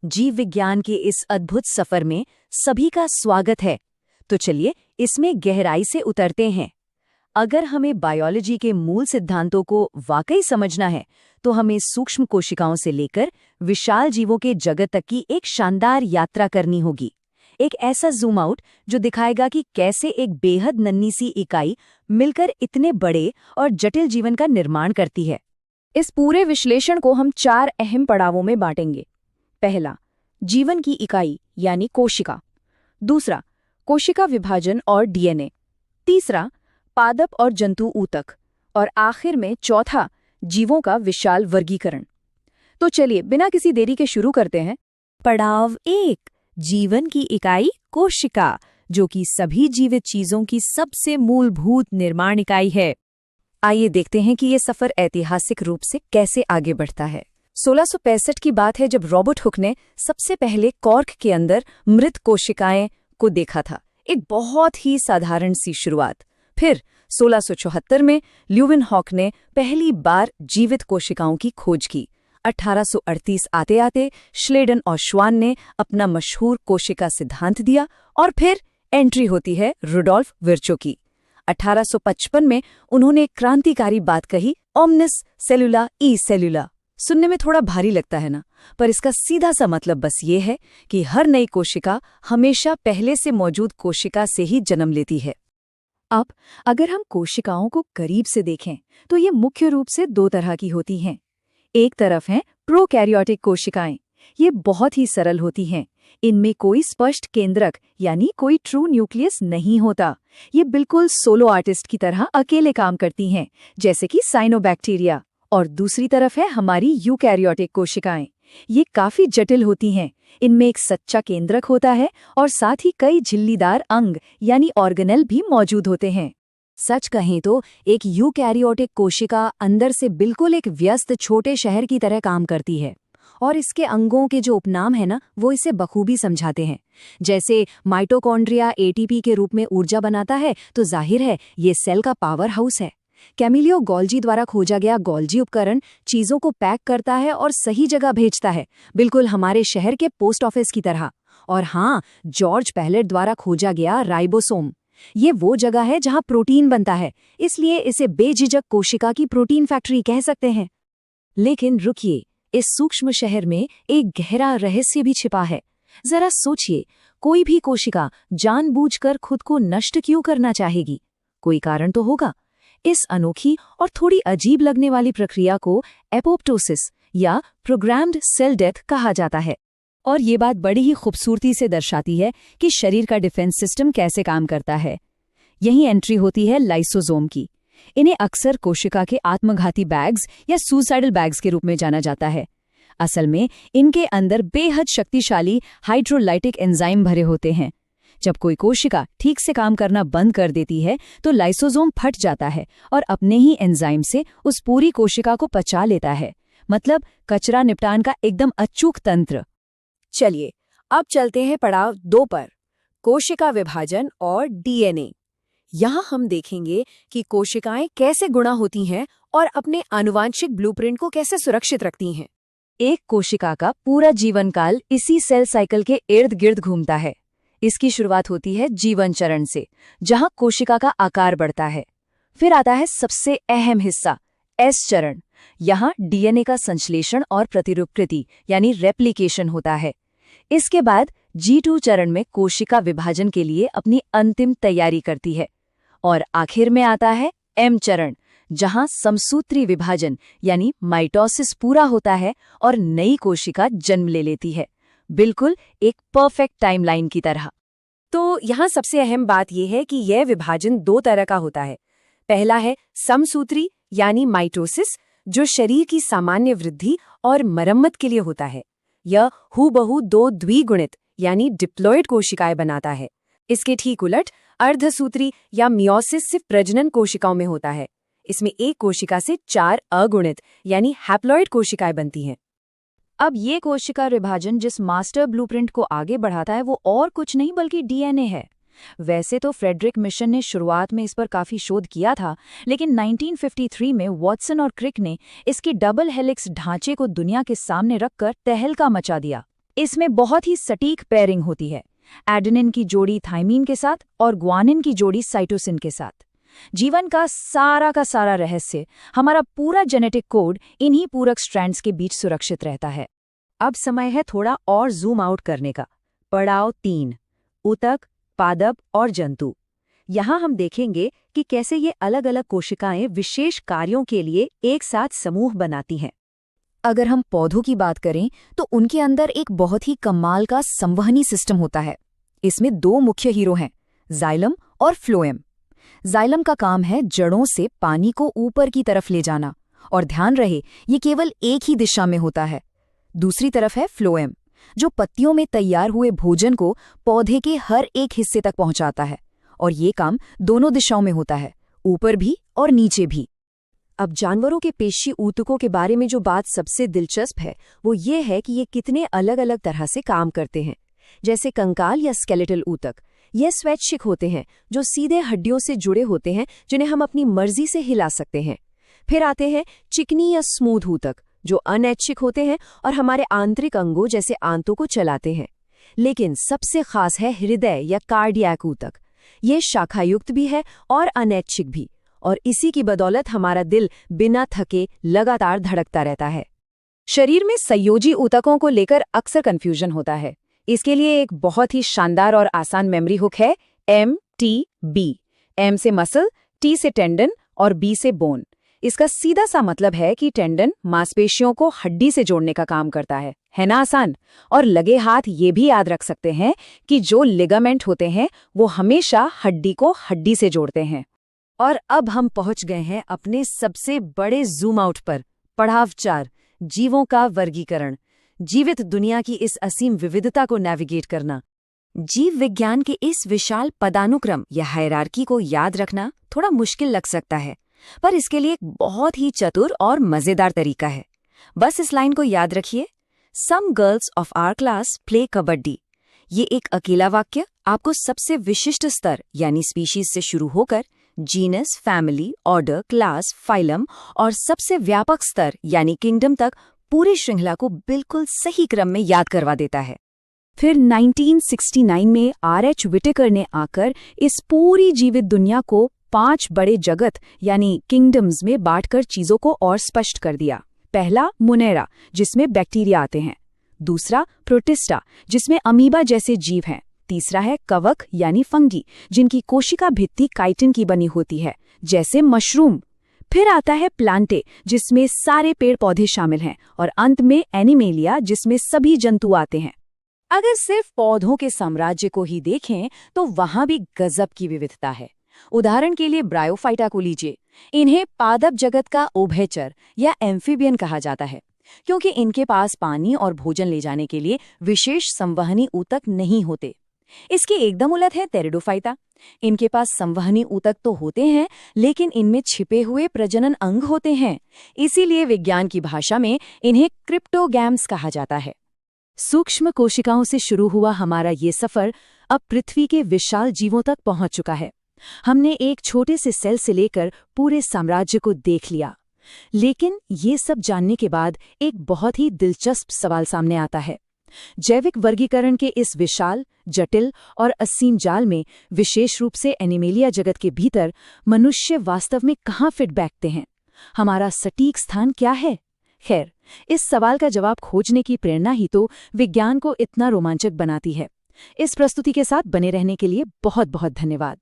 जीव विज्ञान के इस अद्भुत सफर में सभी का स्वागत है। तो चलिए इसमें गहराई से उतरते हैं। अगर हमें बायोलॉजी के मूल सिद्धांतों को वाकई समझना है तो हमें सूक्ष्म कोशिकाओं से लेकर विशाल जीवों के जगत तक की एक शानदार यात्रा करनी होगी। एक ऐसा जूम आउट जो दिखाएगा कि कैसे एक बेहद नन्ही सी इकाई मिलकर इतने बड़े और जटिल जीवन का निर्माण करती है। इस पूरे विश्लेषण को हम 4 अहम पड़ावों में बांटेंगे। पहला, जीवन की इकाई यानी कोशिका। दूसरा, कोशिका विभाजन और डीएनए। तीसरा, पादप और जंतु ऊतक। और आखिर में चौथा, जीवों का विशाल वर्गीकरण। तो चलिए बिना किसी देरी के शुरू करते हैं। पड़ाव 1, जीवन की इकाई कोशिका, जो कि सभी जीवित चीजों की सबसे मूलभूत निर्माण इकाई है। आइए देखते हैं कि ये सफर ऐतिहासिक रूप से कैसे आगे बढ़ता है। 1665 की बात है जब रॉबर्ट हुक ने सबसे पहले कॉर्क के अंदर मृत कोशिकाएं को देखा था। एक बहुत ही साधारण सी शुरुआत। फिर 1674 में ल्यूवेनहॉक ने पहली बार जीवित कोशिकाओं की खोज की। 1838 आते आते श्लेडन और श्वान ने अपना मशहूर कोशिका सिद्धांत दिया और फिर एंट्री होती है रुडोल्फ विर्चो की। 1855 में उन्होंने एक क्रांतिकारी बात कही, ओमनिस सेलुला ई सेलुला। सुनने में थोड़ा भारी लगता है ना, पर इसका सीधा सा मतलब बस ये है कि हर नई कोशिका हमेशा पहले से मौजूद कोशिका से ही जन्म लेती है। अब अगर हम कोशिकाओं को करीब से देखें तो ये मुख्य रूप से 2 तरह की होती हैं। एक तरफ हैं प्रोकैरियोटिक कोशिकाएं। ये बहुत ही सरल होती हैं। इनमें कोई स्पष्ट केंद्रक यानी कोई ट्रू न्यूक्लियस नहीं होता। ये बिल्कुल सोलो आर्टिस्ट की तरह अकेले काम करती हैं, जैसे कि साइनोबैक्टीरिया। और दूसरी तरफ है हमारी यूकैरियोटिक कोशिकाएं। ये काफी जटिल होती हैं। इनमें एक सच्चा केंद्रक होता है और साथ ही कई झिल्लीदार अंग यानी ऑर्गेनेल भी मौजूद होते हैं। सच कहें तो एक यूकैरियोटिक कोशिका अंदर से बिल्कुल एक व्यस्त छोटे शहर की तरह काम करती है, और इसके अंगों के जो उपनाम है ना, वो इसे बखूबी समझाते हैं। जैसे माइटोकॉन्ड्रिया एटीपी के रूप में ऊर्जा बनाता है, तो जाहिर है ये सेल का पावर हाउस है। कैमिलियो गोल्जी द्वारा खोजा गया गोल्जी उपकरण चीजों को पैक करता है और सही जगह भेजता है, बिल्कुल हमारे शहर के पोस्ट ऑफिस की तरह। और हाँ, जॉर्ज पैलेट द्वारा खोजा गया राइबोसोम, ये वो जगह है जहां प्रोटीन बनता है, इसलिए इसे बेझिझक कोशिका की प्रोटीन फैक्ट्री कह सकते हैं। लेकिन रुकिए, इस सूक्ष्म शहर में एक गहरा रहस्य भी छिपा है। जरा सोचिए, कोई भी कोशिका जानबूझकर खुद को नष्ट क्यों करना चाहेगी? कोई कारण तो होगा। इस अनोखी और थोड़ी अजीब लगने वाली प्रक्रिया को एपोप्टोसिस या प्रोग्राम्ड सेल डेथ कहा जाता है। और ये बात बड़ी ही खूबसूरती से दर्शाती है कि शरीर का डिफेंस सिस्टम कैसे काम करता है। यही एंट्री होती है लाइसोसोम की। इन्हें अक्सर कोशिका के आत्मघाती बैग्स या सुसाइडल बैग्स के रूप में जाना जाता है। असल में इनके अंदर बेहद शक्तिशाली हाइड्रोलाइटिक एंजाइम भरे होते हैं। जब कोई कोशिका ठीक से काम करना बंद कर देती है तो लाइसोसोम फट जाता है और अपने ही एंजाइम से उस पूरी कोशिका को पचा लेता है। मतलब कचरा निपटान का एकदम अचूक तंत्र। चलिए अब चलते हैं पड़ाव 2 पर, कोशिका विभाजन और डीएनए। यहाँ हम देखेंगे कि कोशिकाएं कैसे गुणा होती हैं और अपने आनुवांशिक ब्लूप्रिंट को कैसे सुरक्षित रखती हैं। एक कोशिका का पूरा जीवन काल इसी सेल साइकिल के इर्द गिर्द घूमता है। इसकी शुरुआत होती है जीवन चरण से, जहां कोशिका का आकार बढ़ता है। फिर आता है सबसे अहम हिस्सा, एस चरण। यहाँ डीएनए का संश्लेषण और प्रतिरूपकृति यानी रेप्लिकेशन होता है। इसके बाद G2 चरण में कोशिका विभाजन के लिए अपनी अंतिम तैयारी करती है। और आखिर में आता है M चरण, जहां समसूत्री विभाजन यानी माइटोसिस पूरा होता है और नई कोशिका जन्म ले लेती है, बिल्कुल एक परफेक्ट टाइमलाइन की तरह। तो यहाँ सबसे अहम बात यह है कि यह विभाजन 2 तरह का होता है। पहला है समसूत्री यानी माइटोसिस, जो शरीर की सामान्य वृद्धि और मरम्मत के लिए होता है। यह हूबहू 2 द्विगुणित यानी डिप्लॉयड कोशिकाएं बनाता है। इसके ठीक उलट अर्धसूत्री या मियोसिस सिर्फ प्रजनन कोशिकाओं में होता है। इसमें एक कोशिका से 4 अगुणित यानी हैप्लॉयड कोशिकाएं बनती हैं। अब ये कोशिका विभाजन जिस मास्टर ब्लूप्रिंट को आगे बढ़ाता है वो और कुछ नहीं बल्कि डीएनए है। वैसे तो फ्रेडरिक मिशन ने शुरुआत में इस पर काफी शोध किया था, लेकिन 1953 में वॉटसन और क्रिक ने इसकी डबल हेलिक्स ढांचे को दुनिया के सामने रखकर तहलका मचा दिया। इसमें बहुत ही सटीक पेयरिंग होती है, एडेनिन की जोड़ी थाइमीन के साथ और ग्वानिन की जोड़ी साइटोसिन के साथ। जीवन का सारा रहस्य, हमारा पूरा जेनेटिक कोड इन्हीं पूरक स्ट्रैंड्स के बीच सुरक्षित रहता है। अब समय है थोड़ा और जूम आउट करने का। पड़ाव 3, ऊतक, पादप और जंतु। यहाँ हम देखेंगे कि कैसे ये अलग अलग कोशिकाएं विशेष कार्यों के लिए एक साथ समूह बनाती हैं। अगर हम पौधों की बात करें तो उनके अंदर एक बहुत ही कमाल का संवहनी सिस्टम होता है। इसमें 2 मुख्य हीरो हैं, जाइलम और फ्लोएम। जाइलम का काम है जड़ों से पानी को ऊपर की तरफ ले जाना, और ध्यान रहे ये केवल एक ही दिशा में होता है। दूसरी तरफ है फ्लोएम, जो पत्तियों में तैयार हुए भोजन को पौधे के हर एक हिस्से तक पहुंचाता है, और ये काम दोनों दिशाओं में होता है, ऊपर भी और नीचे भी। अब जानवरों के पेशी ऊतकों के बारे में जो बात सबसे दिलचस्प है वो ये है कि ये कितने अलग अलग तरह से काम करते हैं। जैसे कंकाल या स्केलेटल ऊतक, ये स्वैच्छिक होते हैं, जो सीधे हड्डियों से जुड़े होते हैं, जिन्हें हम अपनी मर्जी से हिला सकते हैं। फिर आते हैं चिकनी या स्मूथ ऊतक, जो अनैच्छिक होते हैं और हमारे आंतरिक अंगों जैसे आंतों को चलाते हैं। लेकिन सबसे खास है हृदय या कार्डियक ऊतक। ये शाखायुक्त भी है और अनैच्छिक भी, और इसी की बदौलत हमारा दिल बिना थके लगातार धड़कता रहता है। शरीर में संयोजी ऊतकों को लेकर अक्सर कंफ्यूजन होता है। इसके लिए एक बहुत ही शानदार और आसान मेमोरी हुक है, MTB। M से मसल, T से टेंडन और B से बोन। इसका सीधा सा मतलब है कि टेंडन मांसपेशियों को हड्डी से जोड़ने का काम करता है ना आसान? और लगे हाथ ये भी याद रख सकते हैं कि जो लिगामेंट होते हैं वो हमेशा हड्डी को हड्डी से जोड़ते हैं। और अब हम पहुंच गए हैं अपने सबसे बड़े जूम आउट पर। पड़ाव 4, जीवों का वर्गीकरण। जीवित दुनिया की इस असीम विविधता को नेविगेट करना। जीव विज्ञान के इस विशाल पदानुक्रम या हायरार्की को याद रखना थोड़ा मुश्किल लग सकता है, पर इसके लिए एक बहुत ही चतुर और मजेदार तरीका है। बस इस लाइन को याद रखिए, some girls of our class play kabaddi. ये एक अकेला वाक्य आपको सबसे विशिष्ट स्तर यानी स्पीशीज से शुरू होकर genus, family, order, class, phylum और सबसे व्यापक स्तर यानी किंगडम तक पूरी श्रृंखला को बिल्कुल सही क्रम में याद करवा देता है। फिर 1969 में R.H. विटेकर ने आकर इस पूरी जीवित दुनिया को 5 बड़े जगत यानी किंगडम्स में बांटकर चीजों को और स्पष्ट कर दिया। पहला मोनेरा, जिसमें बैक्टीरिया आते हैं। दूसरा प्रोटिस्टा, जिसमें अमीबा जैसे जीव हैं। तीसरा है कवक यानी फंगी, जिनकी कोशिका भित्ति काइटिन की बनी होती है, जैसे मशरूम। फिर आता है प्लांटे, जिसमें सारे पेड़ पौधे शामिल हैं, और अंत में एनिमेलिया, जिसमें सभी जंतु आते हैं। अगर सिर्फ पौधों के साम्राज्य को ही देखें तो वहां भी गजब की विविधता है। उदाहरण के लिए ब्रायोफाइटा को लीजिए। इन्हें पादप जगत का उभयचर या एम्फीबियन कहा जाता है, क्योंकि इनके पास पानी और भोजन ले जाने के लिए विशेष संवहनी ऊतक नहीं होते। इसके एकदम उलट है टेरिडोफाइटा। इनके पास संवहनी ऊतक तो होते हैं, लेकिन इनमें छिपे हुए प्रजनन अंग होते हैं। इसीलिए विज्ञान की भाषा में इन्हें क्रिप्टोगैम्स कहा जाता है। सूक्ष्म कोशिकाओं से शुरू हुआ हमारा ये सफर अब पृथ्वी के विशाल जीवों तक पहुंच चुका है। हमने एक छोटे से सेल से लेकर पूरे साम्राज्य को देख लिया। लेकिन ये सब जानने के बाद एक बहुत ही दिलचस्प सवाल सामने आता है। जैविक वर्गीकरण के इस विशाल, जटिल और असीम जाल में, विशेष रूप से एनिमेलिया जगत के भीतर, मनुष्य वास्तव में कहाँ फिट बैठते हैं? हमारा सटीक स्थान क्या है? खैर, इस सवाल का जवाब खोजने की प्रेरणा ही तो विज्ञान को इतना रोमांचक बनाती है। इस प्रस्तुति के साथ बने रहने के लिए बहुत बहुत धन्यवाद।